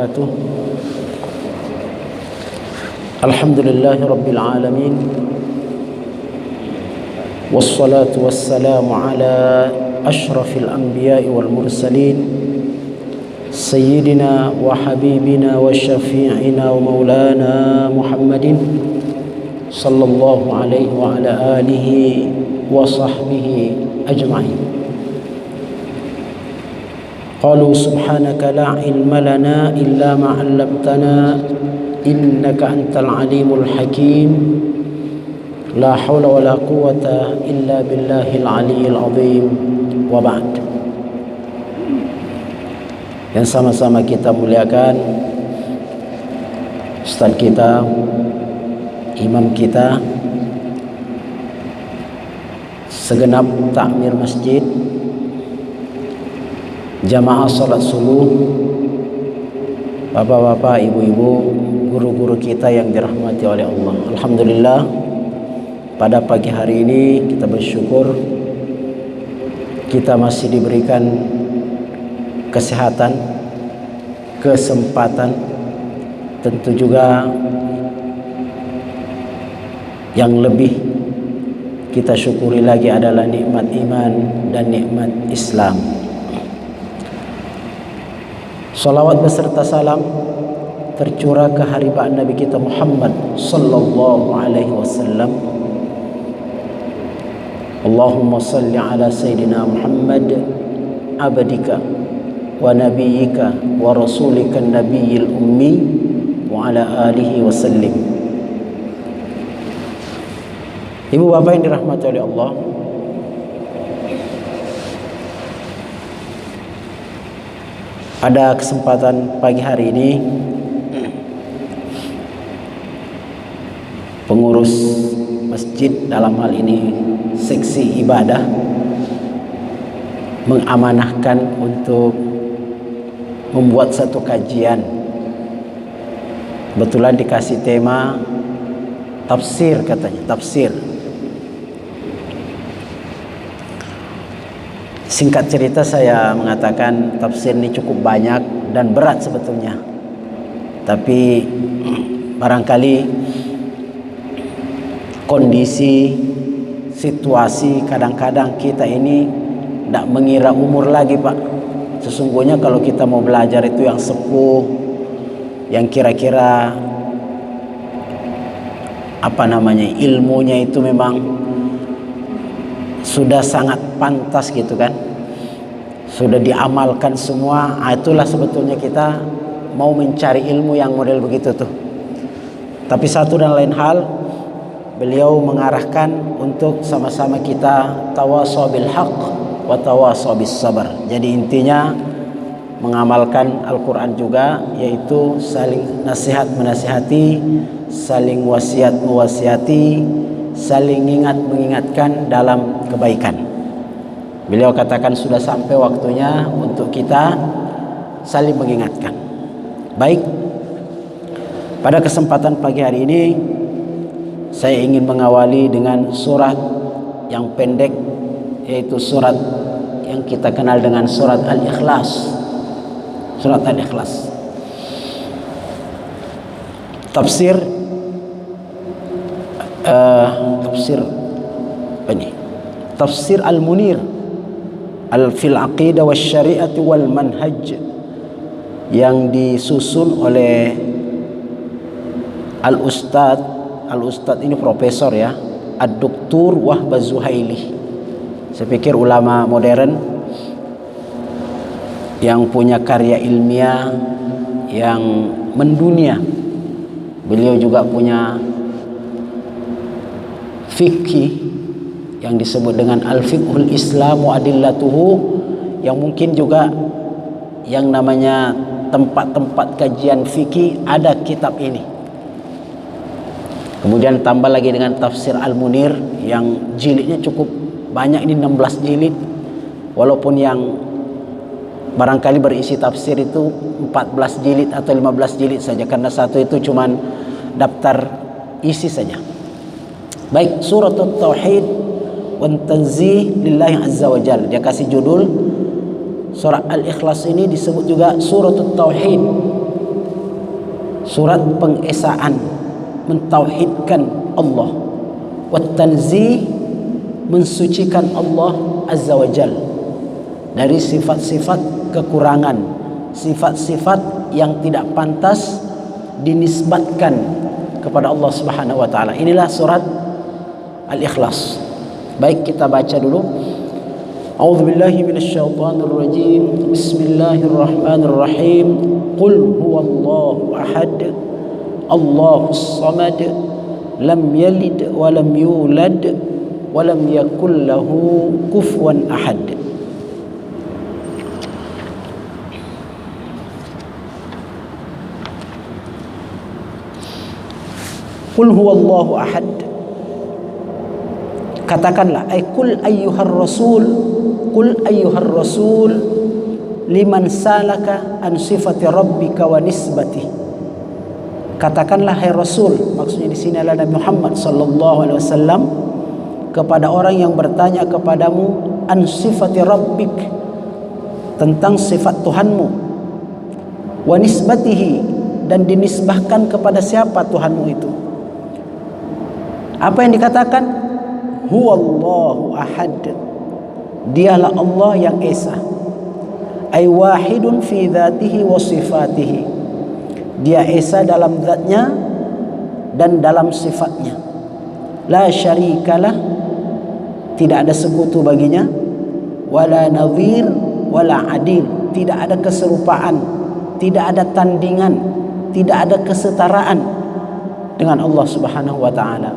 وبركاته. الحمد لله رب العالمين، والصلاة والسلام على أشرف الأنبياء والمرسلين، سيدنا وحبيبنا وشفيعنا ومولانا محمد صلى الله عليه وعلى آله وصحبه أجمعين. قالوا سبحانك لا علم لنا إلا ما علمتنا إنك أنت العليم الحكيم. لا حول ولا قوة إلا بالله العلي العظيم. وبعد. Yang sama-sama kita muliakan Ustaz kita, imam kita, segenap takmir masjid, jamaah salat subuh, bapak-bapak, ibu-ibu, guru-guru kita yang dirahmati oleh Allah. Alhamdulillah, pada pagi hari ini kita bersyukur kita masih diberikan kesehatan, kesempatan, tentu juga yang lebih kita syukuri lagi adalah nikmat iman dan nikmat Islam. Salawat beserta salam tercurah ke haribaan Nabi kita Muhammad sallallahu alaihi wasallam. Allahumma salli ala Sayyidina Muhammad abdika wa nabiyyika wa rasulika nabiyil ummi wa ala alihi wa sallim. Ibu bapak yang dirahmati oleh Allah, pada kesempatan pagi hari ini pengurus masjid, dalam hal ini seksi ibadah, mengamanahkan untuk membuat satu kajian. Kebetulan dikasih tema tafsir, katanya tafsir. Singkat cerita, saya mengatakan tafsir ini cukup banyak dan berat sebetulnya, tapi barangkali kondisi, situasi, kadang-kadang kita ini tidak mengira umur lagi, Pak. Sesungguhnya kalau kita mau belajar itu yang sepuh, yang kira-kira ilmunya itu memang sudah sangat pantas gitu kan, sudah diamalkan semua. Itulah sebetulnya kita mau mencari ilmu yang model begitu tuh. Tapi satu dan lain hal, beliau mengarahkan untuk sama-sama kita tawasaw bil haqq wa tawasaw bis sabar. Jadi intinya mengamalkan Al-Quran juga, yaitu saling nasihat menasihati, saling wasiat mewasiati, saling ingat mengingatkan dalam kebaikan. Beliau katakan sudah sampai waktunya untuk kita saling mengingatkan. Baik, pada kesempatan pagi hari ini saya ingin mengawali dengan surat yang pendek, yaitu surat yang kita kenal dengan surat Al-Ikhlas. Surat Al-Ikhlas. Tafsir Tafsir Al-Munir fil Aqidah wa Syari'ati wal Manhaj, yang disusun oleh Al-Ustadz ini profesor ya, Ad-Doktur Wahbah Zuhaili. Saya pikir ulama modern yang punya karya ilmiah yang mendunia. Beliau juga punya fikih yang disebut dengan Al-Fiqhul Islam wa Adillatuhu, yang mungkin juga yang namanya tempat-tempat kajian fikih ada kitab ini. Kemudian tambah lagi dengan Tafsir Al-Munir yang jilidnya cukup banyak, ini 16 jilid, walaupun yang barangkali berisi tafsir itu 14 jilid atau 15 jilid saja, karena satu itu cuman daftar isi saja. Baik, surat Tauhid wa Tanzih lillahi azza wa jalla, dia kasih judul. Surah Al-Ikhlas ini disebut juga surat Tauhid, surat pengesaan, mentauhidkan Allah, wat tanzih, mensucikan Allah azza wa jal dari sifat-sifat kekurangan, sifat-sifat yang tidak pantas dinisbatkan kepada Allah Subhanahu wa taala. Inilah surat Al-Ikhlas. Baik, kita baca dulu. A'udzubillahi minasyaitonir rajim. Bismillahirrahmanirrahim. Qul huwallahu ahad. Allahus samad. Lam yalid wa lam yulad wa lam yakul lahu kufuwan ahad. Qul huwallahu ahad. Katakanlah, qul ayyuhar rasul, qul ayyuhar rasul liman salaka an sifati rabbika wa nisbati. Katakanlah hai Rasul, maksudnya di sini adalah Nabi Muhammad sallallahu alaihi wasallam, kepada orang yang bertanya kepadamu an sifati rabbik, tentang sifat Tuhanmu, wa nisbatihi, dan dinisbahkan kepada siapa Tuhanmu itu. Apa yang dikatakan? Huwallahu ahad. Dialah Allah yang esa. Ay wahidun fi dzatihi wa sifatihi. Dia esa dalam zatnya dan dalam sifatnya. La syarikalah, tidak ada sekutu baginya. Wala nadhir wala adil, tidak ada keserupaan, tidak ada tandingan, tidak ada kesetaraan dengan Allah Subhanahu wa taala.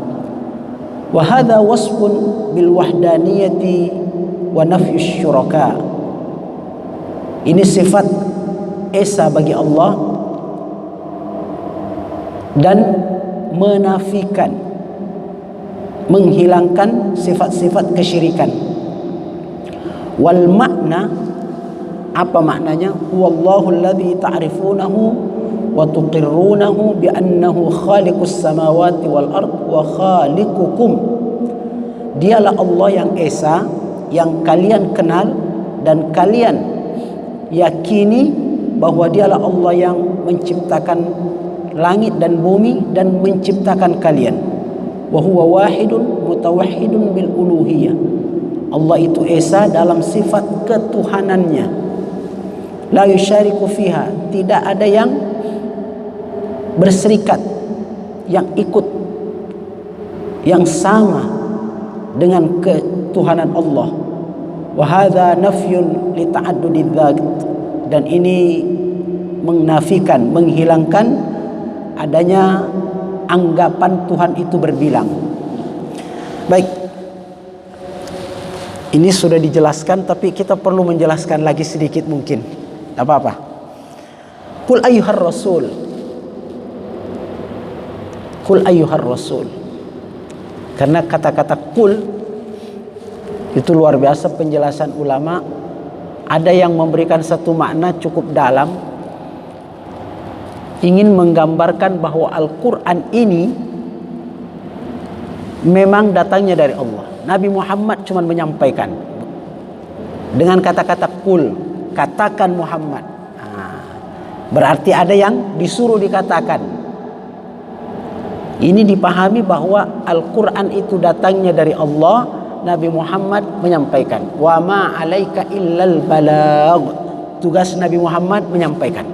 Wa hadza wasfun bil wahdaniyati wa nafyus syuraka. Ini sifat esa bagi Allah dan menafikan, menghilangkan sifat-sifat kesyirikan. Wal makna, apa maknanya? Huwallahu alladzi ta'rifunahu wa tuqirrunahu bi annahu khaliqus samawati wal ard wa khaliqukum. Dialah Allah yang esa, yang kalian kenal dan kalian yakini bahwa dialah Allah yang menciptakan langit dan bumi dan menciptakan kalian. Wa huwa wahidun mutawahhidun bil uluhiyah. Allah itu esa dalam sifat ketuhanannya. La yusyariku fiha, tidak ada yang berserikat, yang ikut, yang sama dengan ketuhanan Allah. Wa hadza nafyun li ta'addudidz dzat, dan ini menafikan, menghilangkan adanya anggapan Tuhan itu berbilang. Baik, ini sudah dijelaskan, tapi kita perlu menjelaskan lagi sedikit mungkin. Apa-apa. Qul ayyuhar rasul. Qul ayyuhar rasul. Karena kata-kata qul itu luar biasa penjelasan ulama. Ada yang memberikan satu makna cukup dalam, ingin menggambarkan bahwa Al-Quran ini memang datangnya dari Allah. Nabi Muhammad cuma menyampaikan dengan kata-kata qul, katakan Muhammad. Berarti ada yang disuruh dikatakan. Ini dipahami bahwa Al-Quran itu datangnya dari Allah, Nabi Muhammad menyampaikan. Wa ma 'alaika illal balagh. Tugas Nabi Muhammad menyampaikan.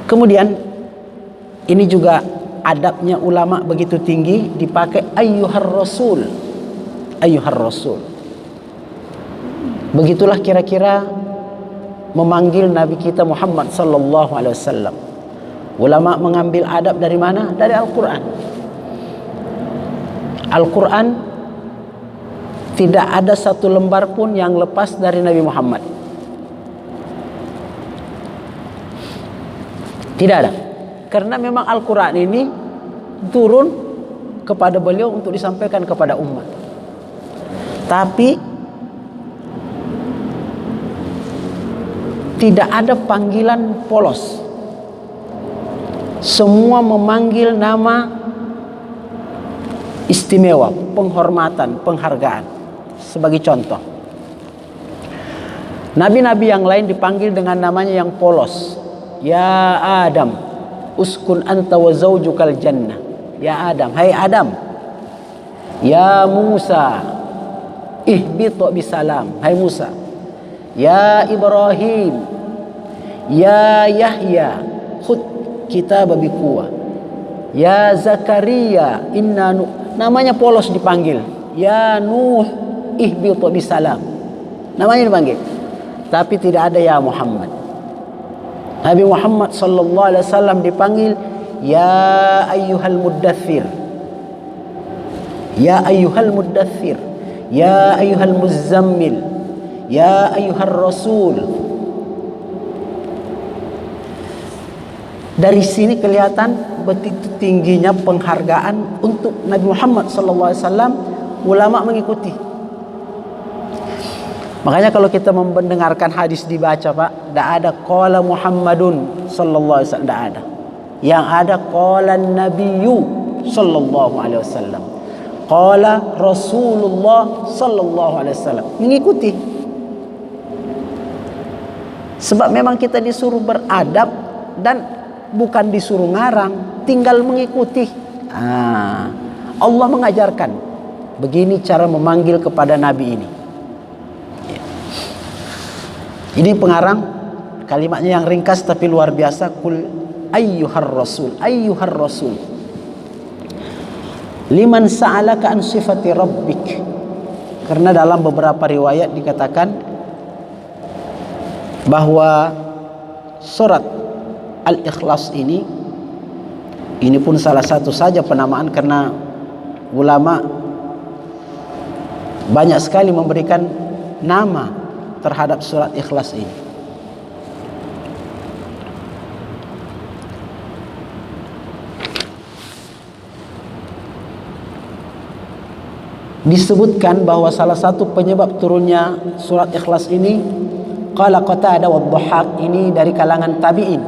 Kemudian ini juga adabnya ulama begitu tinggi, dipakai ayyuhar rasul. Ayyuhar rasul. Begitulah kira-kira memanggil Nabi kita Muhammad sallallahu alaihi wasallam. Ulama mengambil adab dari mana? Dari Al-Quran. Al-Quran tidak ada satu lembar pun yang lepas dari Nabi Muhammad. Tidak ada. Karena memang Al-Quran ini turun kepada beliau untuk disampaikan kepada umat. Tapi tidak ada panggilan polos. Semua memanggil nama istimewa, penghormatan, penghargaan. Sebagai contoh, Nabi-nabi yang lain dipanggil dengan namanya yang polos. Ya Adam, uskun anta wa zaujukal jannah. Ya Adam, hai Adam. Ya Musa, ihbitu bisalam. Hai Musa. Ya Ibrahim, ya Yahya, khud kitab biquwa. Ya Zakaria, namanya polos dipanggil. Ya Nuh, ihbitu bisalam. Namanya dipanggil. Tapi tidak ada ya Muhammad. Nabi Muhammad sallallahu alaihi wasallam dipanggil ya ayyuhal muddathir. Ya ayyuhal muddathir. Ya ayyuhal muzammil. Ya ayyuhar rasul. Dari sini kelihatan begitu tingginya penghargaan untuk Nabi Muhammad sallallahu alaihi wasallam, ulama mengikuti. Makanya kalau kita mendengarkan hadis dibaca, Pak, tidak ada qala Muhammadun sallallahu alaihi wasallam, tidak ada. Yang ada qala Nabiyyu sallallahu alaihi wasallam. Qala Rasulullah sallallahu alaihi wasallam. Mengikuti. Sebab memang kita disuruh beradab dan bukan disuruh ngarang, tinggal mengikuti. Allah mengajarkan begini cara memanggil kepada Nabi ini. Ini pengarang kalimatnya yang ringkas tapi luar biasa. Kul ayyuhar rasul, ayyuhar rasul. Liman sa'alaka an sifati rabbik. Karena dalam beberapa riwayat dikatakan bahwa surat Al-Ikhlas ini pun salah satu saja penamaan, karena ulama banyak sekali memberikan nama terhadap surat Ikhlas ini. Disebutkan bahwa salah satu penyebab turunnya surat Ikhlas ini, qala Qatadah wa Dhahhak, ini dari kalangan tabi'in.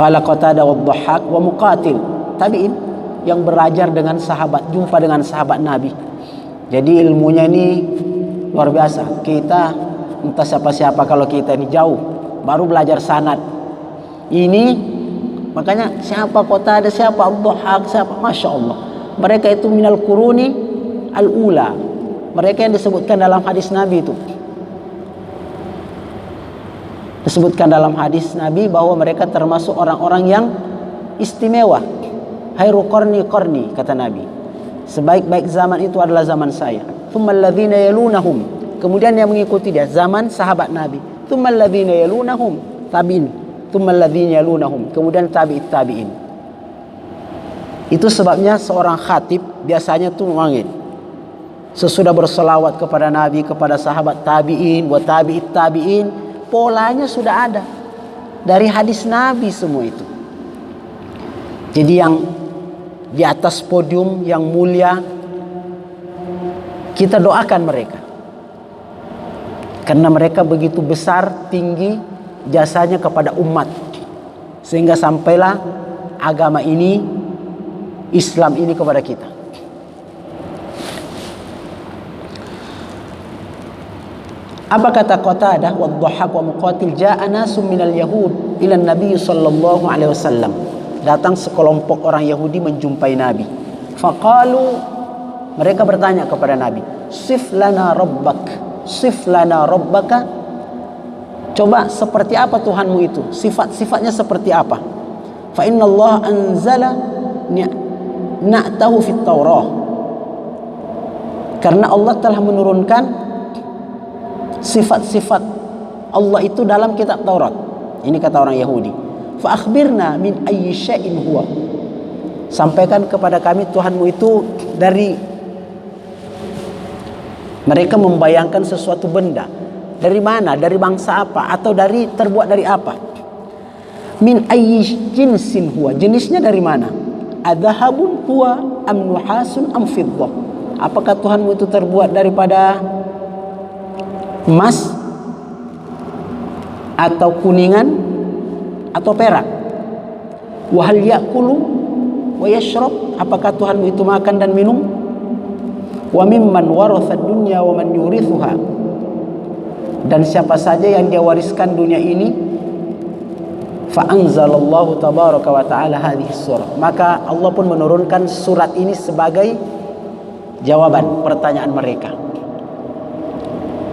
Qala Qatadah wa Dhahhak wa Muqatil, tabi'in yang belajar dengan sahabat, jumpa dengan sahabat Nabi. Jadi ilmunya ini luar biasa. Kita entah siapa-siapa kalau kita ini jauh, baru belajar sanad. Ini makanya siapa Qatadah, siapa Dhahhak, siapa, Masya Allah. Mereka itu minal quruni al-ula. Mereka yang disebutkan dalam hadis Nabi itu. Disebutkan dalam hadis Nabi bahwa mereka termasuk orang-orang yang istimewa. Khairu qarni qarni, kata Nabi. Sebaik-baik zaman itu adalah zaman saya. Tsummal ladzina yalunahum. Kemudian yang mengikuti dia zaman sahabat Nabi. Tsummal ladzina yalunahum, tabi'in. Tsummal ladzina yalunahum. Kemudian tabi'it tabi'in. Itu sebabnya seorang khatib biasanya tuh memanggil sesudah berselawat kepada Nabi, kepada sahabat tabi'in, wa tabi'it tabi'in, polanya sudah ada dari hadis Nabi semua itu. Jadi yang di atas podium yang mulia, kita doakan mereka karena mereka begitu besar, tinggi jasanya kepada umat, sehingga sampailah agama ini, Islam ini kepada kita. Apa kata Qatadah wa Dhahhak wa Muqatil? Ja'a nasun minal yahud ila Nabi sallallahu alaihi wasallam. Datang sekelompok orang Yahudi menjumpai Nabi. Faqalu, mereka bertanya kepada Nabi, sif lana rabbak, sif lana rabbaka. Coba seperti apa Tuhanmu itu? Sifat-sifatnya seperti apa? Fa inna Allah anzala na'tahu fit Taurah. Karena Allah telah menurunkan sifat-sifat Allah itu dalam kitab Taurat. Ini kata orang Yahudi. Fa akhbirna min ayyi syai'in huwa. Sampaikan kepada kami Tuhanmu itu dari, mereka membayangkan sesuatu benda. Dari mana? Dari bangsa apa? Atau dari terbuat dari apa? Min ayyi jinsin huwa. Jenisnya dari mana? Adzahabun huwa am nuhasun am fiddah. Apakah Tuhanmu itu terbuat daripada emas atau kuningan atau perak? Wa hal ya'kulu wa yashrab. Apakah Tuhanmu itu makan dan minum? Wa mimman waratha dunya wa man yurithuha. dan siapa saja yang dia wariskan dunia ini, fa anzalallahu tabaraka wa taala hadhihi surah, maka Allah pun menurunkan surat ini sebagai jawaban pertanyaan mereka.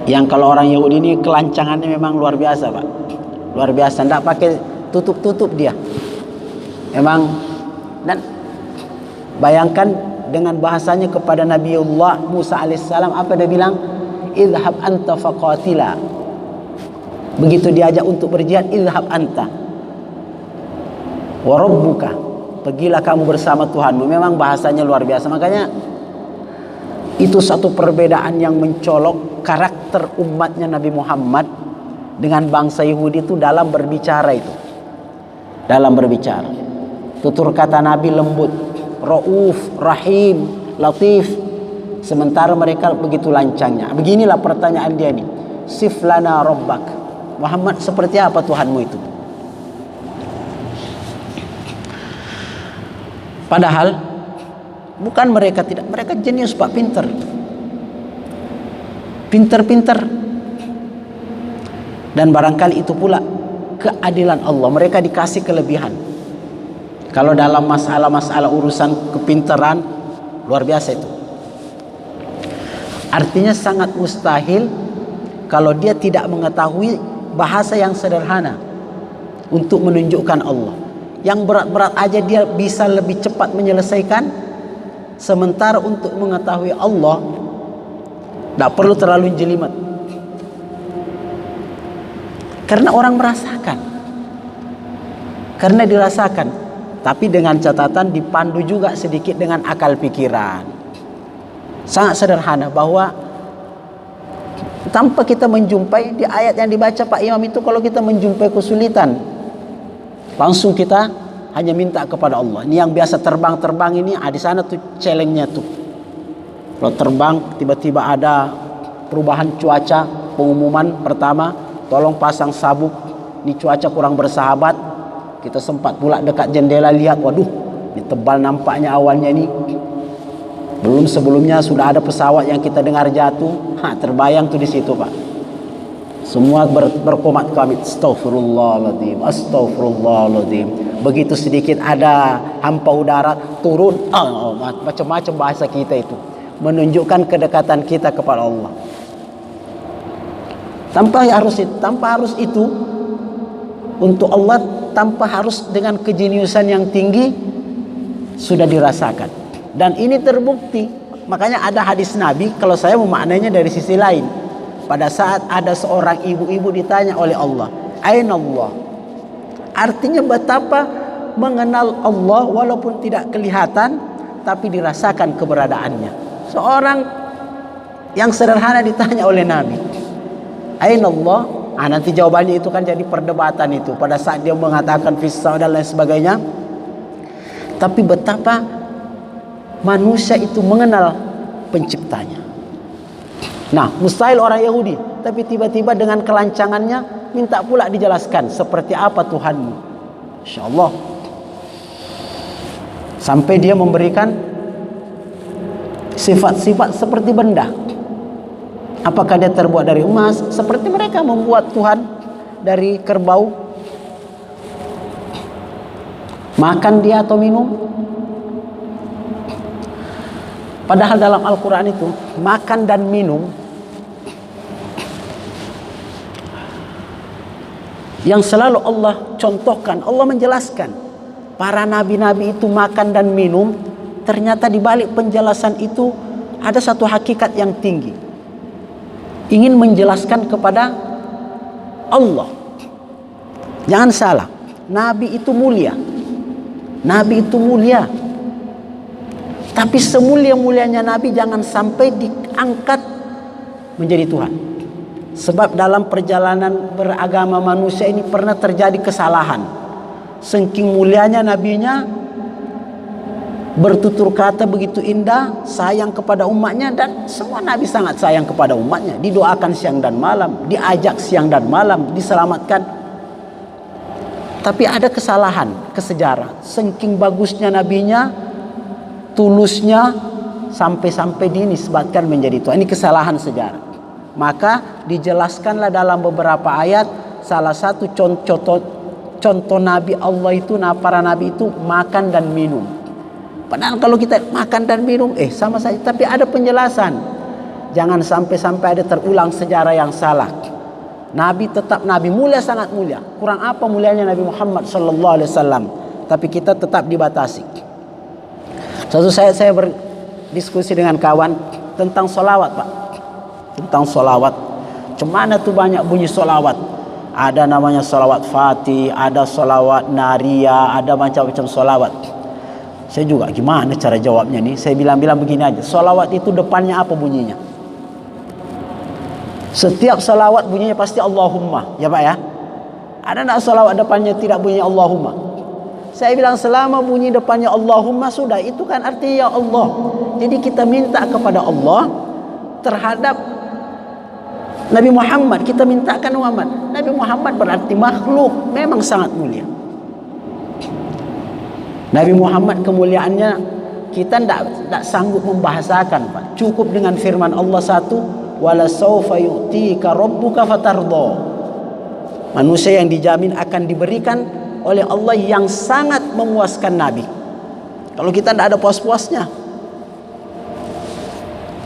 Yang kalau orang Yahudi ini kelancangannya memang luar biasa, Pak. Luar biasa, tidak pakai tutup-tutup dia. Memang, dan bayangkan dengan bahasanya kepada Nabiullah Musa alaihissalam, apa dia bilang? Idhab anta faqatila. Begitu diajak untuk berjihad, idhab anta wa rabbuka, pergilah kamu bersama Tuhanmu. Memang bahasanya luar biasa. Makanya itu satu perbedaan yang mencolok karakter umatnya Nabi Muhammad dengan bangsa Yahudi itu dalam berbicara itu. Dalam berbicara, tutur kata Nabi lembut, rauf, rahim, latif. Sementara mereka begitu lancangnya. Beginilah pertanyaan dia nih. Sif lana rabbak. Muhammad, seperti apa Tuhanmu itu? Padahal bukan mereka tidak, mereka jenius, Pak, pinter. Pinter-pinter. Dan barangkali itu pula keadilan Allah. Mereka dikasih kelebihan. Kalau dalam masalah-masalah urusan kepinteran, luar biasa itu. Artinya sangat mustahil kalau dia tidak mengetahui bahasa yang sederhana untuk menunjukkan Allah. Yang berat-berat aja dia bisa lebih cepat menyelesaikan. Sementara untuk mengetahui Allah tidak perlu terlalu jelimet. Karena orang merasakan. Karena dirasakan. Tapi dengan catatan dipandu juga sedikit dengan akal pikiran. Sangat sederhana, bahwa tanpa kita menjumpai di ayat yang dibaca Pak Imam itu, kalau kita menjumpai kesulitan, langsung kita hanya minta kepada Allah. Ini yang biasa terbang-terbang ini, di sana tuh challenge-nya tuh. Kalau terbang tiba-tiba ada perubahan cuaca, pengumuman pertama, tolong pasang sabuk, ini cuaca kurang bersahabat. Kita sempat pula dekat jendela lihat, waduh, ini tebal nampaknya awalnya ini. Belum sebelumnya sudah ada pesawat yang kita dengar jatuh. Terbayang tuh di situ, Pak. Semua berkomat kami, astagfirullahaladzim, astagfirullahaladzim. Begitu sedikit ada hampa udara turun, macam-macam bahasa kita itu, menunjukkan kedekatan kita kepada Allah. Tanpa harus itu untuk Allah, tanpa harus dengan kejeniusan yang tinggi, sudah dirasakan. Dan ini terbukti. Makanya ada hadis Nabi, kalau saya memaknainya dari sisi lain. Pada saat ada seorang ibu-ibu ditanya oleh Allah, Aina Allah? Artinya betapa mengenal Allah walaupun tidak kelihatan, tapi dirasakan keberadaannya. Seorang yang sederhana ditanya oleh Nabi, Aina Allah? Nanti jawabannya itu kan jadi perdebatan itu. Pada saat dia mengatakan fis-sama dan lain sebagainya. Tapi betapa manusia itu mengenal penciptanya. Nah, mustahil orang Yahudi, tapi tiba-tiba dengan kelancangannya minta pula dijelaskan seperti apa Tuhanmu. Insyaallah. Sampai dia memberikan sifat-sifat seperti benda. Apakah dia terbuat dari emas? Seperti mereka membuat Tuhan dari kerbau. Makan dia atau minum? Padahal dalam Al-Quran itu makan dan minum yang selalu Allah contohkan, Allah menjelaskan. Para nabi-nabi itu makan dan minum, ternyata di balik penjelasan itu ada satu hakikat yang tinggi. Ingin menjelaskan kepada Allah. Jangan salah, nabi itu mulia. Nabi itu mulia. Tapi semulia-mulianya Nabi jangan sampai diangkat menjadi Tuhan. Sebab dalam perjalanan beragama manusia ini pernah terjadi kesalahan. Saking mulianya nabinya, bertutur kata begitu indah, sayang kepada umatnya, dan semua nabi sangat sayang kepada umatnya. Didoakan siang dan malam, diajak siang dan malam, diselamatkan. Tapi ada kesalahan kesejarah. Saking bagusnya nabinya, tulusnya, sampai-sampai dinisbatkan menjadi Tuhan. Ini kesalahan sejarah. Maka dijelaskanlah dalam beberapa ayat, salah satu contoh Nabi Allah itu, para Nabi itu makan dan minum. Padahal kalau kita makan dan minum, sama saja. Tapi ada penjelasan. Jangan sampai ada terulang sejarah yang salah. Nabi tetap Nabi, mulia, sangat mulia. Kurang apa mulianya Nabi Muhammad sallallahu alaihi wasallam. Tapi kita tetap dibatasi. Suatu saat saya berdiskusi dengan kawan tentang solawat, Pak. Tentang solawat. Cemana tuh banyak bunyi solawat. Ada namanya solawat Fatih, ada solawat Naria, ada macam-macam solawat. Saya juga gimana cara jawabnya nih. Saya bilang begini aja. Solawat itu depannya apa bunyinya? Setiap solawat bunyinya pasti Allahumma. Ya Pak ya. Ada enggak solawat depannya tidak bunyi Allahumma? Saya bilang selama bunyi depannya Allahumma sudah, itu kan artinya ya Allah. Jadi kita minta kepada Allah terhadap Nabi Muhammad, kita mintakan Muhammad. Nabi Muhammad berarti makhluk, memang sangat mulia. Nabi Muhammad kemuliaannya kita tidak sanggup membahasakan, Pak. Cukup dengan firman Allah satu, wala saufa yu'tika rabbuka fatardha. Manusia yang dijamin akan diberikan oleh Allah yang sangat memuaskan Nabi. Kalau kita tidak ada puas-puasnya,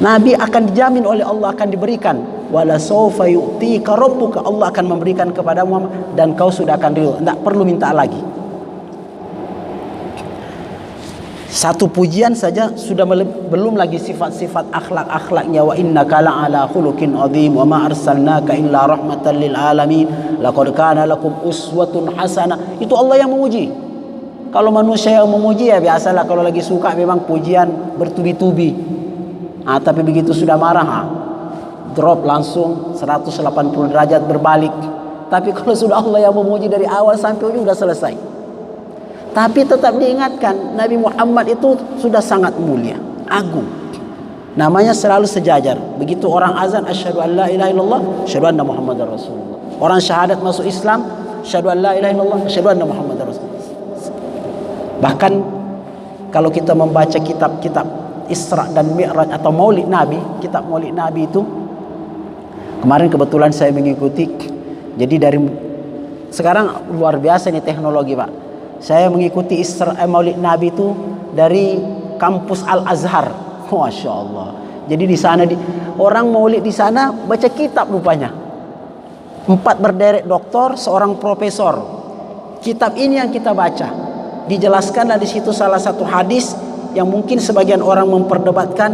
Nabi akan dijamin oleh Allah, akan diberikan. Wala saufa yu'tika rabbuka, Allah akan memberikan kepada Muhammad dan kau sudah akan ridho, tidak perlu minta lagi. Satu pujian saja sudah belum lagi sifat-sifat akhlak-akhlaknya. Wa innaka la'ala khuluqin azim wa ma arsalnaka illa rahmatan lil alamin laqad kana lakum uswatun hasanah. Itu Allah yang memuji. Kalau manusia yang memuji ya biasalah, kalau lagi suka memang pujian bertubi-tubi. Tapi begitu sudah marah, drop langsung 180 derajat berbalik. Tapi kalau sudah Allah yang memuji dari awal sampai ujung, sudah selesai. Tapi tetap diingatkan, Nabi Muhammad itu sudah sangat mulia, agung. Namanya selalu sejajar. Begitu orang azan, asyhadu an la ilaha illallah, asyhadu anna Muhammadar Rasulullah. Orang syahadat masuk Islam, asyhadu an la ilaha illallah, asyhadu anna Muhammadar Rasulullah. Bahkan kalau kita membaca kitab-kitab Isra dan Mi'raj atau Maulid Nabi, kitab Maulid Nabi itu, kemarin kebetulan saya mengikuti. Jadi dari sekarang luar biasa nih teknologi, Pak. Saya mengikuti Maulid Nabi itu dari kampus Al-Azhar. Masya Allah. Jadi di sana orang Maulid di sana baca kitab rupanya. 4 berderet doktor, seorang profesor. Kitab ini yang kita baca. Dijelaskanlah di situ salah satu hadis yang mungkin sebagian orang memperdebatkan,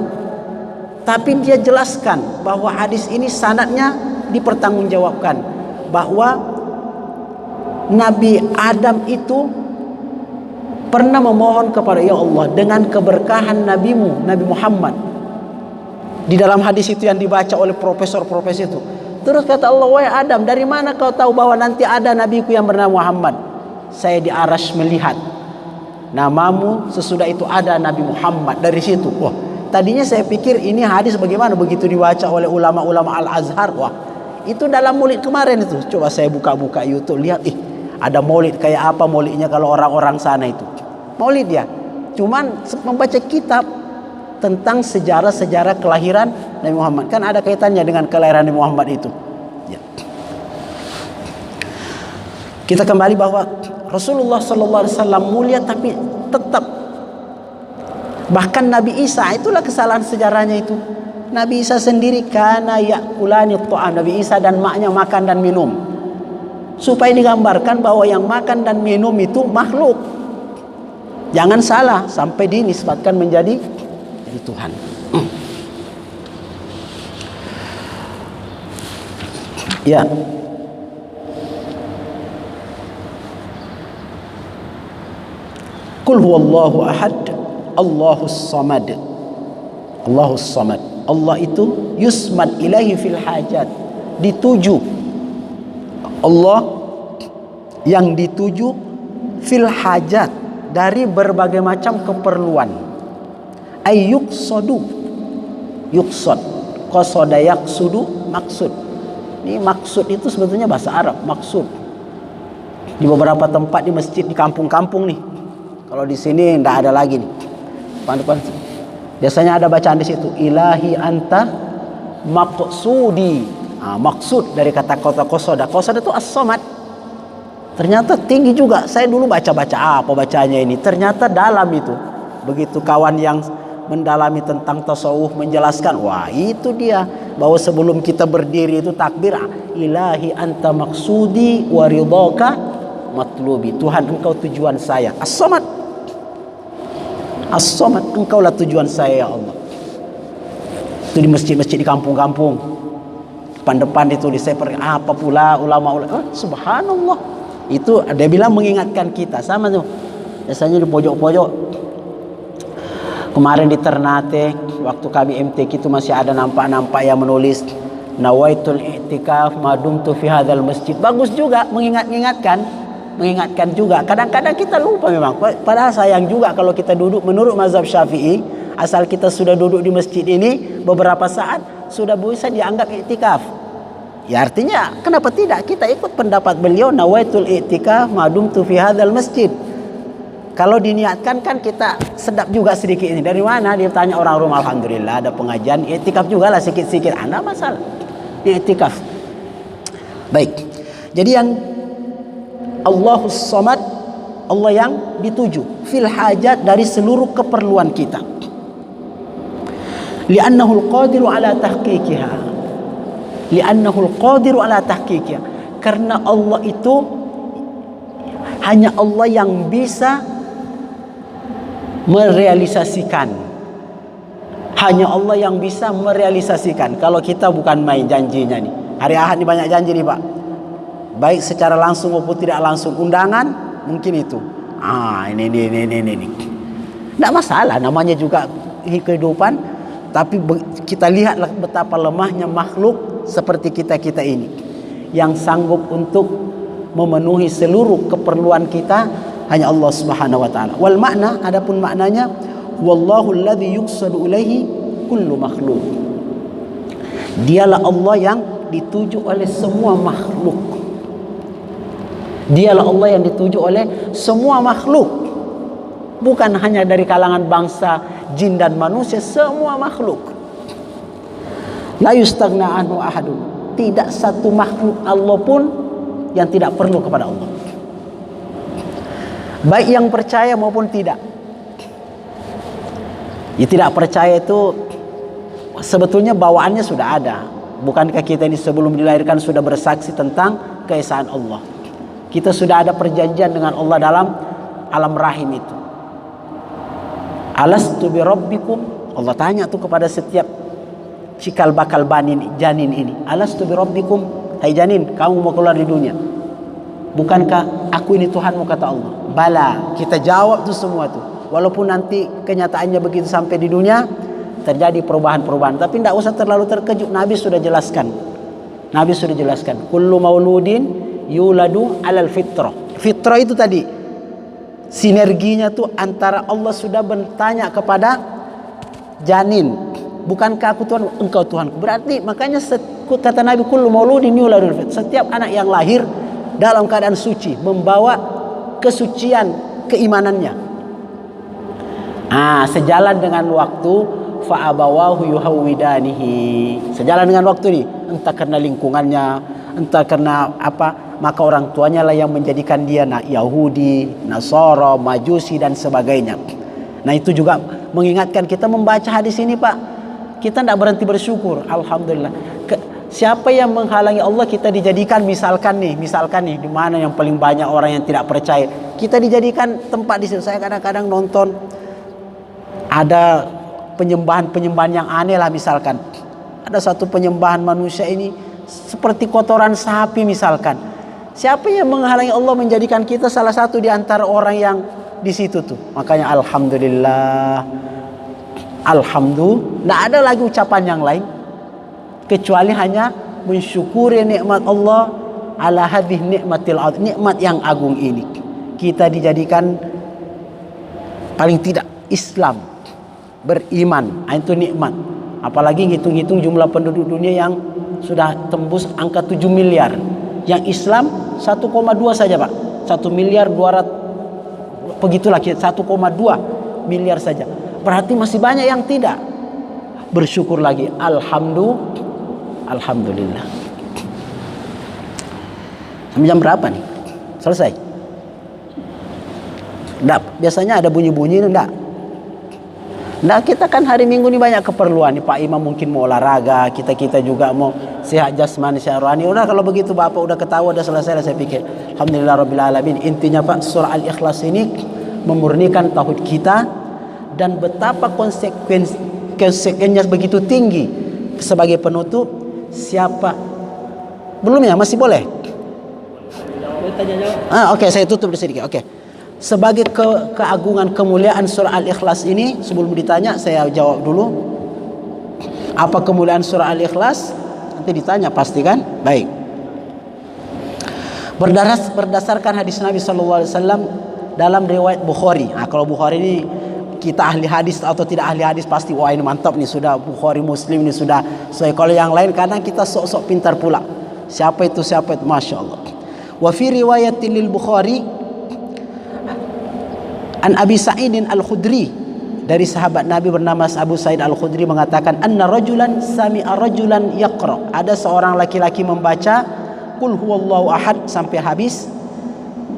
tapi dia jelaskan bahwa hadis ini sanadnya dipertanggungjawabkan, bahwa Nabi Adam itu pernah memohon kepada ya Allah dengan keberkahan nabimu, Nabi Muhammad. Di dalam hadis itu yang dibaca oleh profesor-profesor itu, terus kata Allah, wahai Adam, dari mana kau tahu bahwa nanti ada nabiku yang bernama Muhammad? Saya di arasy melihat namamu, sesudah itu ada Nabi Muhammad. Dari situ, wah, tadinya saya pikir ini hadis bagaimana, begitu dibaca oleh ulama-ulama Al-Azhar, wah, itu dalam maulid kemarin itu. Coba saya buka-buka YouTube, lihat, ada maulid kayak apa maulidnya kalau orang-orang sana itu. Maulid ya, cuman membaca kitab tentang sejarah-sejarah kelahiran Nabi Muhammad. Kan ada kaitannya dengan kelahiran Nabi Muhammad itu. Ya. Kita kembali bahwa Rasulullah sallallahu alaihi wasallam mulia, tapi tetap bahkan Nabi Isa, itulah kesalahan sejarahnya itu. Nabi Isa sendiri kana yakulani ta'am. Nabi Isa dan maknya makan dan minum. Supaya digambarkan bahwa yang makan dan minum itu makhluk. Jangan salah sampai dinisbatkan menjadi Tuhan. Ya. Qul huwallahu ahad, Allahus samad. Allahus samad. Allah itu yusmad ilaihi fil hajat. Dituju. Allah yang dituju fil hajat, dari berbagai macam keperluan. Yuqsadu, yuqsad, qasada yaqsudu, maksud. Ini maksud itu sebetulnya bahasa Arab, maksud. Di beberapa tempat di masjid di kampung-kampung nih. Kalau di sini tidak ada lagi nih. Depan-depan. Biasanya ada bacaan di situ, ilahi anta maqsudi. Maksud dari kata qasoda. Qasoda itu as-samad. Ternyata tinggi juga. Saya dulu baca-baca apa bacanya ini. Ternyata dalam itu. Begitu kawan yang mendalami tentang tasawuf menjelaskan, wah itu dia, bahwa sebelum kita berdiri itu takbir, ilahi anta maksudi wa ridhaka matlubi. Tuhan, engkau tujuan saya. As-samad. As-samad, engkaulah tujuan saya ya Allah. Itu di masjid-masjid di kampung-kampung. Depan-depan ditulis, saya pergi apa pula ulama-ulama. Subhanallah. Itu dia bilang mengingatkan kita. Sama tuh. Biasanya di pojok-pojok. Kemarin di Ternate, waktu kami MTQ itu masih ada nampak-nampak yang menulis nawaitul i'tikaf madumtu fi hadzal masjid. Bagus juga mengingatkan juga. Kadang-kadang kita lupa memang. Padahal sayang juga kalau kita duduk menurut mazhab Syafi'i, asal kita sudah duduk di masjid ini beberapa saat sudah bisa dianggap i'tikaf. Ya artinya kenapa tidak kita ikut pendapat beliau nawaitul i'tikaf madumtu fi hadzal masjid. Kalau diniatkan kan kita sedap juga sedikit ini. Dari mana? Dia tanya orang rumah, alhamdulillah ada pengajian, i'tikaf juga lah sikit-sikit. Anda masalah i'tikaf. Baik. Jadi yang Allahus Samad, Allah yang dituju fil hajat, dari seluruh keperluan kita. Li'annahul qadiru ala tahqiqiha. Li'annahul qadiru ala tahqiqiha. Karena Allah itu hanya Allah yang bisa merealisasikan. Hanya Allah yang bisa merealisasikan. Kalau kita bukan main janjinya nih. Hari Ahad ini banyak janji nih Pak. Baik secara langsung maupun tidak langsung. Undangan mungkin itu. Ini. Tidak masalah, namanya juga kehidupan. Tapi kita lihatlah betapa lemahnya makhluk seperti kita ini, yang sanggup untuk memenuhi seluruh keperluan kita hanya Allah Subhanahu wa taala. Wal makna, adapun maknanya, wallahu alladhi yuqsadu ilaihi kullu makhluk. Dialah Allah yang dituju oleh semua makhluk. Dialah Allah yang dituju oleh semua makhluk. Bukan hanya dari kalangan bangsa jin dan manusia, semua makhluk. La yustaghna anhu ahadun. Tidak satu makhluk Allah pun yang tidak perlu kepada Allah. Baik yang percaya maupun tidak. Yang tidak percaya itu sebetulnya bawaannya sudah ada. Bukankah kita ini sebelum dilahirkan sudah bersaksi tentang keesaan Allah? Kita sudah ada perjanjian dengan Allah dalam alam rahim itu. Alastu bi rabbikum. Allah tanya tuh kepada setiap cikal bakal janin ini. Alastu bi rabbikum. Hai janin, kamu mau keluar di dunia. Bukankah aku ini Tuhanmu, kata Allah. Bala, kita jawab tuh semua tuh. Walaupun nanti kenyataannya begitu sampai di dunia terjadi perubahan-perubahan, tapi tidak usah terlalu terkejut. Nabi sudah jelaskan. Kullu mauludin yuladu alal fitrah. Fitrah itu tadi sinerginya tuh antara Allah sudah bertanya kepada janin, bukankah aku Tuhan, engkau Tuhanku. Berarti makanya kata Nabi, kullu mauludin yuladu alal fitrah. Setiap anak yang lahir dalam keadaan suci, membawa kesucian keimanannya. Sejalan dengan waktu, fa'abawahu yuhawwidanihi. Sejalan dengan waktu ini, entah karena lingkungannya, entah karena apa, maka orang tuanya lah yang menjadikan dia Yahudi, Nasara, Majusi dan sebagainya. Nah itu juga mengingatkan kita membaca hadis ini Pak. Kita tidak berhenti bersyukur. Alhamdulillah. Siapa yang menghalangi Allah kita dijadikan misalkan nih di mana yang paling banyak orang yang tidak percaya, kita dijadikan tempat di situ. Saya kadang-kadang nonton ada penyembahan yang aneh lah, misalkan ada satu penyembahan manusia ini seperti kotoran sapi misalkan. Siapa yang menghalangi Allah menjadikan kita salah satu di antara orang yang di situ tuh? Makanya alhamdulillah. Tidak ada lagi ucapan yang lain kecuali hanya mensyukuri nikmat Allah ala hadhihi nikmatil azim, nikmat yang agung ini. Kita dijadikan paling tidak Islam, beriman, itu nikmat. Apalagi ngitung-ngitung jumlah penduduk dunia yang sudah tembus angka 7 miliar. Yang Islam 1,2 saja Pak. 1 miliar 200, begitulah 1,2 miliar saja. Berarti masih banyak yang tidak. Bersyukur lagi. Alhamdulillah. Alhamdulillah. Jam berapa nih? Selesai? Enggak, biasanya ada bunyi-bunyi enggak? Nah, kita kan hari Minggu ini banyak keperluan nih. Pak Imam mungkin mau olahraga, kita juga mau sehat jasmani, sehat rohani. Udah kalau begitu Bapak udah ketawa, udah selesai, saya pikir. Alhamdulillah Rabbil Alamin. Intinya Pak, surah Al-Ikhlas ini memurnikan tauhid kita dan betapa konsekuensinya begitu tinggi. Sebagai penutup, siapa? Belum ya? Masih boleh? Oke, saya tutup sedikit. Oke. Sebagai keagungan kemuliaan surah Al-Ikhlas ini, sebelum ditanya saya jawab dulu. Apa kemuliaan surah Al-Ikhlas? Nanti ditanya pasti kan? Baik. Berdasarkan hadis Nabi SAW dalam riwayat Bukhari. Nah, kalau Bukhari ini kita ahli hadis atau tidak ahli hadis pasti wah ini mantap nih, sudah Bukhari Muslim ini sudah. So, kalau yang lain kadang kita sok-sok pintar pula. Siapa itu? Masya Allah. Wa fi riwayatin lil Bukhari An Abi Sa'idin Al-Khudri, dari sahabat Nabi bernama Abu Sa'id Al-Khudri mengatakan, anna rajulan sami'a rajulan yaqra. Ada seorang laki-laki membaca Qul huwallahu ahad sampai habis.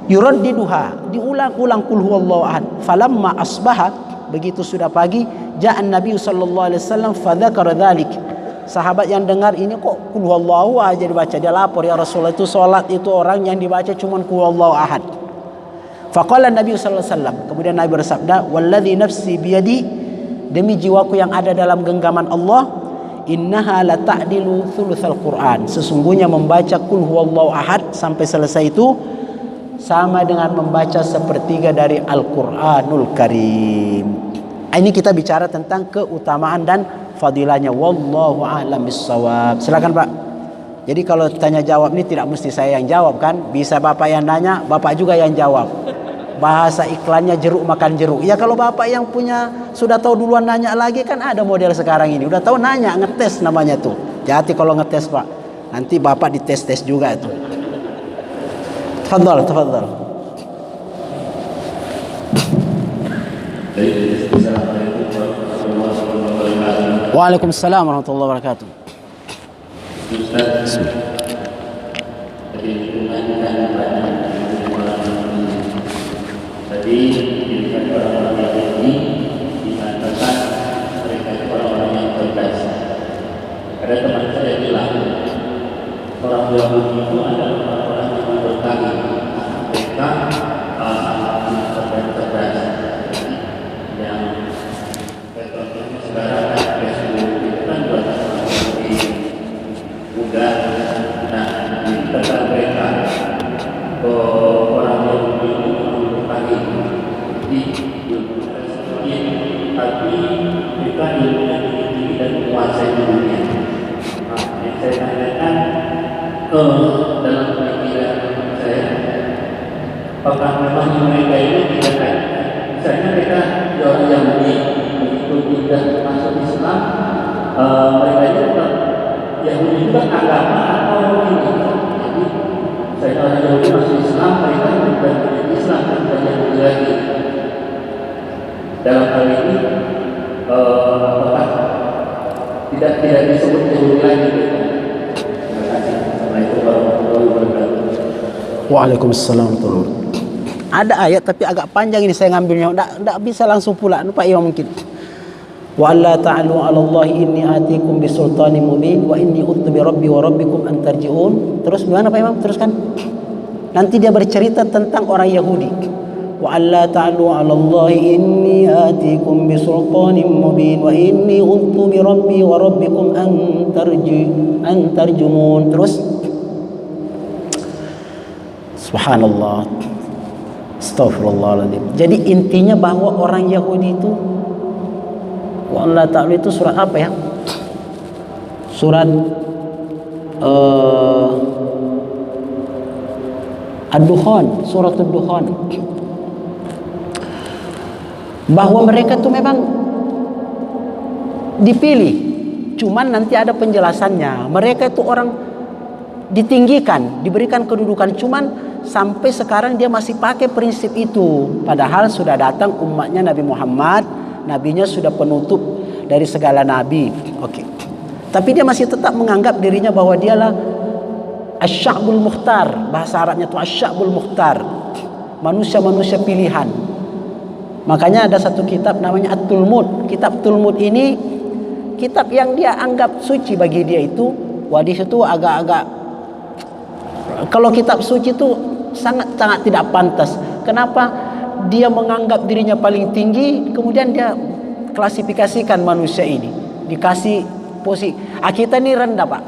Yuraddiduha, diulang-ulang Qul huwallahu ahad. Falamma asbaha, begitu sudah pagi, ja'an Nabi sallallahu alaihi wasallam fadzakara dzalik. Sahabat yang dengar ini kok Qul huwallahu aja dibaca, dia lapor, ya Rasulullah, itu salat itu orang yang dibaca cuma Qul huwallahu ahad. Faqala Nabi sallallahu alaihi wasallam, kemudian Nabi bersabda, walladzi nafsi biyadi, demi jiwaku yang ada dalam genggaman Allah, innaha la ta'dilu thulutsal Quran, sesungguhnya membaca Qul huwallahu ahad sampai selesai itu sama dengan membaca sepertiga dari Al-Qur'anul Karim. Ini kita bicara tentang keutamaan dan fadilahnya. Wallahu a'lam bissawab. Silakan Pak. Jadi kalau tanya jawab ini tidak mesti saya yang jawab kan? Bisa Bapak yang nanya, Bapak juga yang jawab. Bahasa iklannya jeruk makan jeruk. Ya kalau Bapak yang punya sudah tahu duluan nanya lagi, kan ada model sekarang ini. Udah tahu nanya, ngetes namanya tuh. Hati kalau ngetes Pak. Nanti Bapak dites-tes juga itu. Tafadhal. Waalaikumsalam warahmatullahi wabarakatuh. Jadi dilihat orang-orang ini dikatakan mereka itu orang-orang yang cerdas. Ada teman saya bilang orang Yahudi itu adalah orang-orang yang bertani. Mereka cerdas. Yang contohnya sekarang Facebook itu kan buat lebih mudah. Nah, ini tentang mereka orang Yahudi itu tapi kita ilmu yang tinggi dan menguasai dunia. Nah, yang saya tanyakan dalam pikiran saya, apakah memang mereka ini tidak kan? Misalnya mereka orang Yahudi begitu tidak masuk Islam, mereka itu Yahudi itu kan agama atau ini. Jadi saya orang Yahudi masuk Islam, mereka bukan Islam, bukan Yahudi lagi. Dalam hal ini apakah tidak disebut Yahudi lagi? Terima kasih. Assalamualaikum warahmatullahi wabarakatuh. Waalaikumsalam warahmatullahi wabarakatuh. Ada ayat tapi agak panjang ini saya ngambilnya. Enggak bisa langsung pula. Pak Imam mungkin. Wa alla ta'alu 'ala Allah inni atikum bisultanin mubin wa inni udtu bi rabbi wa rabbikum an tarji'un. Terus gimana Pak Imam? Teruskan. Nanti dia bercerita tentang orang Yahudi. Wa alla ta'alu 'ala Allah inni atikum bisultanin mubin wa inni udtu bi rabbi wa rabbikum an tarjumun. Terus subhanallah. Astaghfirullahaladzim. Jadi intinya bahwa orang Yahudi itu Allah Ta'ala itu surat apa ya? Surat Ad-Dukhan, surat Ad-Dukhan. Bahwa mereka itu memang dipilih, cuman nanti ada penjelasannya. Mereka itu orang ditinggikan, diberikan kedudukan, cuman sampai sekarang dia masih pakai prinsip itu. Padahal sudah datang umatnya Nabi Muhammad, nabinya sudah penutup dari segala nabi. Oke. Tapi dia masih tetap menganggap dirinya bahwa dialah Asy-Sya'bul Mukhtar. Bahasa Arabnya itu Asy-Sya'bul Mukhtar, manusia-manusia pilihan. Makanya ada satu kitab namanya At-Tulmud. Kitab Tulmud ini kitab yang dia anggap suci bagi dia itu. Wadis itu agak-agak, kalau kitab suci itu sangat tidak pantas. Kenapa? Dia menganggap dirinya paling tinggi, kemudian dia klasifikasikan manusia ini, dikasih posisi. Kita ini rendah, Pak.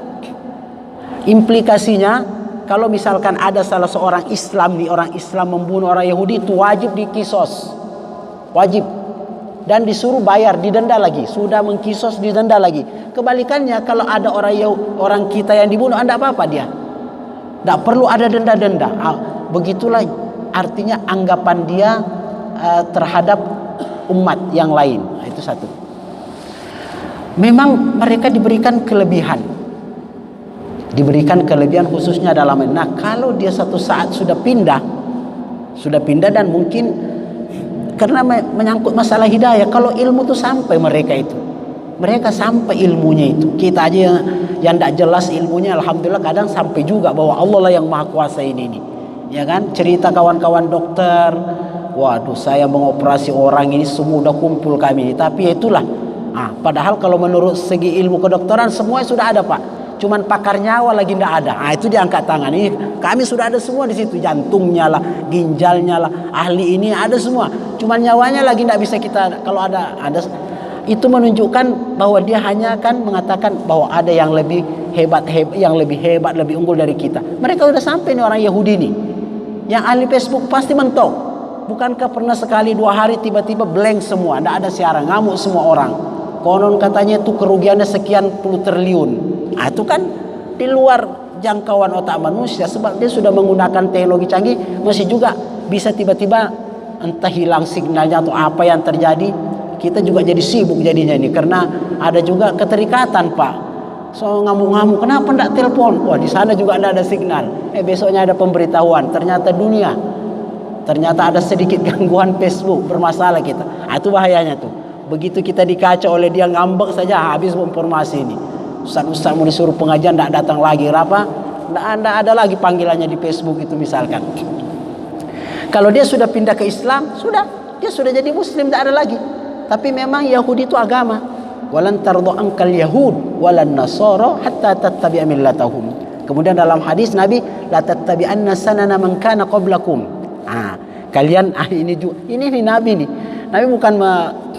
Implikasinya, kalau misalkan ada salah seorang Islam nih, orang Islam membunuh orang Yahudi, itu wajib dikisos, wajib, dan disuruh bayar, didenda lagi. Sudah mengkisos, didenda lagi. Kebalikannya, kalau ada orang kita yang dibunuh, tidak apa-apa dia, tidak perlu ada denda-denda. Begitulah artinya anggapan dia terhadap umat yang lain. Itu satu. Memang mereka diberikan kelebihan, khususnya dalam. Nah, kalau dia satu saat sudah pindah dan mungkin karena menyangkut masalah hidayah, kalau ilmu itu sampai mereka sampai ilmunya itu. Kita aja yang tidak jelas ilmunya, alhamdulillah kadang sampai juga bahwa Allah lah yang maha kuasa ini. Ya kan? Cerita kawan-kawan dokter, waduh saya mengoperasi orang ini, semua udah kumpul kami ini. Tapi itulah, padahal kalau menurut segi ilmu kedokteran semua sudah ada, Pak. Cuman pakar nyawa lagi tidak ada. Itu diangkat tangan. Ini kami sudah ada semua di situ, jantungnya lah, ginjalnya lah, ahli ini ada semua. Cuman nyawanya lagi tidak bisa kita. Kalau ada itu menunjukkan bahwa dia hanya kan mengatakan bahwa ada yang lebih hebat, lebih unggul dari kita. Mereka sudah sampai nih orang Yahudi nih. Yang ahli Facebook pasti mentok. Bukankah pernah sekali 2 hari tiba-tiba blank semua, tidak ada siaran, ngamuk semua orang. Konon katanya itu kerugiannya sekian puluh triliun. Itu kan di luar jangkauan otak manusia, sebab dia sudah menggunakan teknologi canggih, masih juga bisa tiba-tiba entah hilang signalnya atau apa yang terjadi. Kita juga jadi sibuk jadinya ini, karena ada juga keterikatan, Pak. So ngamuk-ngamuk, kenapa enggak telepon? Wah, di sana juga enggak ada signal. Besoknya ada pemberitahuan, ternyata ada sedikit gangguan Facebook, bermasalah kita. Itu bahayanya tuh. Begitu kita dikaca oleh dia, ngambek saja habis informasi ini. Ustaz mau disuruh pengajian enggak datang lagi, enggak ada lagi panggilannya di Facebook itu misalkan. Kalau dia sudah pindah ke Islam, dia sudah jadi muslim, enggak ada lagi. Tapi memang Yahudi itu agama. Walan tardu ankal yahud walan nasara hatta tattabi'a millatahum. Kemudian dalam hadis Nabi, la tattabi'anna sanana man kana qablakum. Kalian ini Nabi nih. Nabi bukan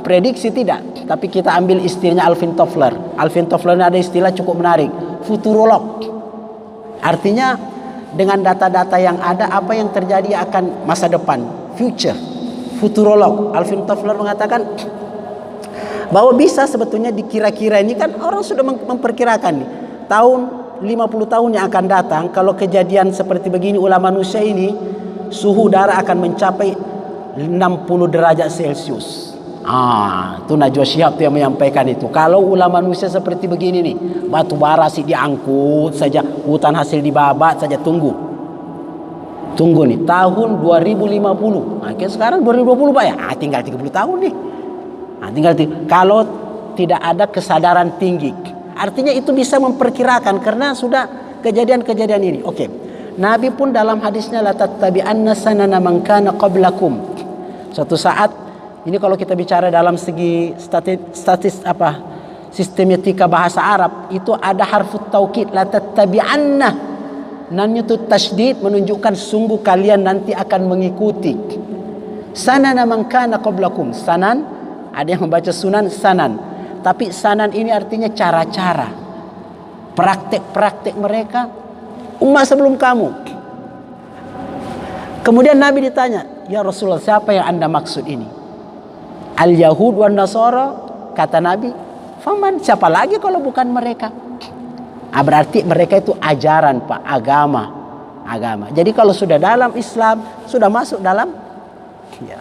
prediksi, tidak, tapi kita ambil istilahnya Alvin Toffler. Alvin Toffler ini ada istilah cukup menarik, futurolog. Artinya dengan data-data yang ada, apa yang terjadi akan masa depan, future. Futurolog Alvin Toffler mengatakan bahwa bisa sebetulnya dikira-kira, ini kan orang sudah memperkirakan nih, tahun 50 tahun yang akan datang, kalau kejadian seperti begini ulah manusia ini, suhu udara akan mencapai 60 derajat Celcius. Itu Najwa Shihab yang menyampaikan itu. Kalau ulah manusia seperti begini nih, batu bara sih diangkut saja, hutan hasil dibabat saja, tunggu nih tahun 2050. Sekarang 2020, Pak ya. Tinggal 30 tahun nih. Kalau tidak ada kesadaran tinggi, artinya itu bisa memperkirakan karena sudah kejadian-kejadian ini. Nabi pun dalam hadisnya, la tattabi'anna sanana man kana qablakum. Suatu saat ini kalau kita bicara dalam segi sistematika bahasa Arab, itu ada harfut taukid, la tattabi'anna. Nan itu tasydid, menunjukkan sungguh kalian nanti akan mengikuti. Sanana man kana qablakum. Sanan, ada yang membaca sunan, sanan. Tapi sanan ini artinya cara-cara, praktek-praktek mereka umat sebelum kamu. Kemudian Nabi ditanya, ya Rasulullah, siapa yang Anda maksud ini? Al-Yahud wa Nasara. Kata Nabi, faman, siapa lagi kalau bukan mereka? Berarti mereka itu ajaran, Pak, agama. Jadi kalau sudah dalam Islam, sudah masuk dalam, ya.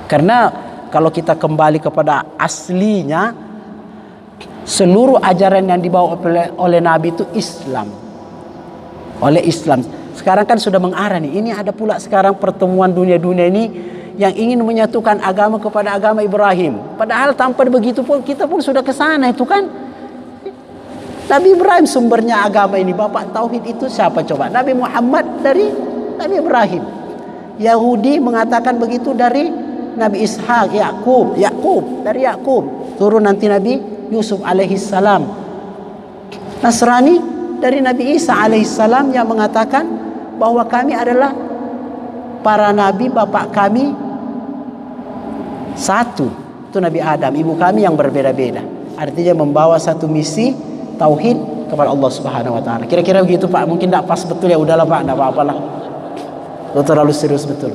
Karena kalau kita kembali kepada aslinya, seluruh ajaran yang dibawa oleh Nabi itu Islam. Sekarang kan sudah mengarah nih. Ini ada pula sekarang pertemuan dunia-dunia ini yang ingin menyatukan agama kepada agama Ibrahim. Padahal tanpa begitu pun kita pun sudah ke sana itu kan. Nabi Ibrahim sumbernya agama ini. Bapak tauhid itu siapa coba? Nabi Muhammad dari Nabi Ibrahim. Yahudi mengatakan begitu dari Nabi Ishak, Yakub dari Yakub. Turun nanti Nabi Yusuf alaihi salam. Nasrani dari Nabi Isa alaihi salam yang mengatakan bahwa kami adalah para nabi, bapak kami satu. Itu Nabi Adam, ibu kami yang berbeda-beda. Artinya membawa satu misi tauhid kepada Allah Subhanahu wa taala. Kira-kira begitu Pak. Mungkin tidak pas betul, ya udahlah Pak, tidak apa-apalah. Itu terlalu serius betul.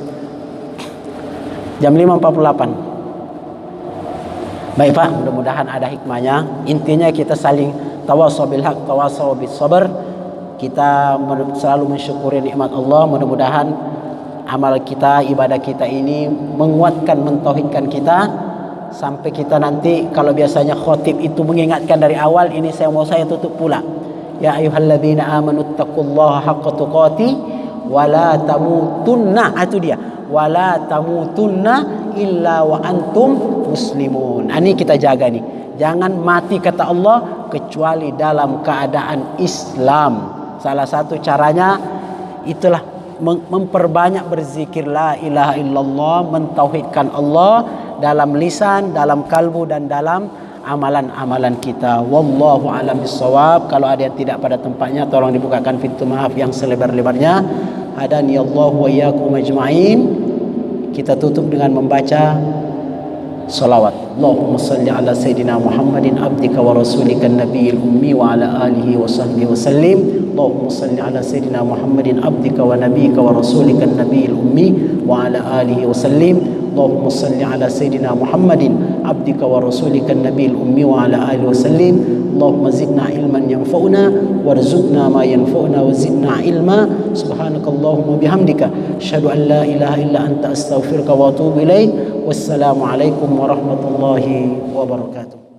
Jam 5.48. Baik Pak, mudah-mudahan ada hikmahnya. Intinya kita saling tawasau bil haq, tawasau bis sabr. Kita selalu mensyukuri nikmat Allah. Mudah-mudahan amal kita, ibadah kita ini menguatkan, mentauhidkan kita. Sampai kita nanti, kalau biasanya khotib itu mengingatkan dari awal, ini saya tutup pula. Ya ayyuhalladzina amanu taqullaha haqqa tuqatih wa la tamutunna. Itu dia. Wa la tamutunna illa wa antum muslimun. Ini kita jaga nih. Jangan mati kata Allah kecuali dalam keadaan Islam. Salah satu caranya itulah memperbanyak berzikir la ilaha illallah, mentauhidkan Allah dalam lisan, dalam kalbu, dan dalam amalan-amalan kita. Wallahu a'lam bissawab. Kalau ada yang tidak pada tempatnya, tolong dibukakan pintu maaf yang selebar-lebarnya. Hadani Allah wa iyyakum ajma'in. Kita tutup dengan membaca salawat. Allahumma salli ala sayyidina Muhammadin abdika wa rasulika nabiyil ummi wa ala alihi wa sahbihi wa sallim. Allahumma salli ala sayyidina Muhammadin abdika wa nabiyika wa rasulika nabiyil ummi wa ala alihi wa sallim. Allahumma salli ala sayyidina Muhammadin abdika wa rasulika nabiyil ummi wa ala alihi wa sallim. Allahumma zidna ilman yanfa'una warzuqna ma yanfa'una wa zidna ilma. Subhanakallahumma bihamdika asyhadu an la ilaha illa anta astaghfiruka wa atubu ilaik. Wassalamu alaikum warahmatullahi wabarakatuh.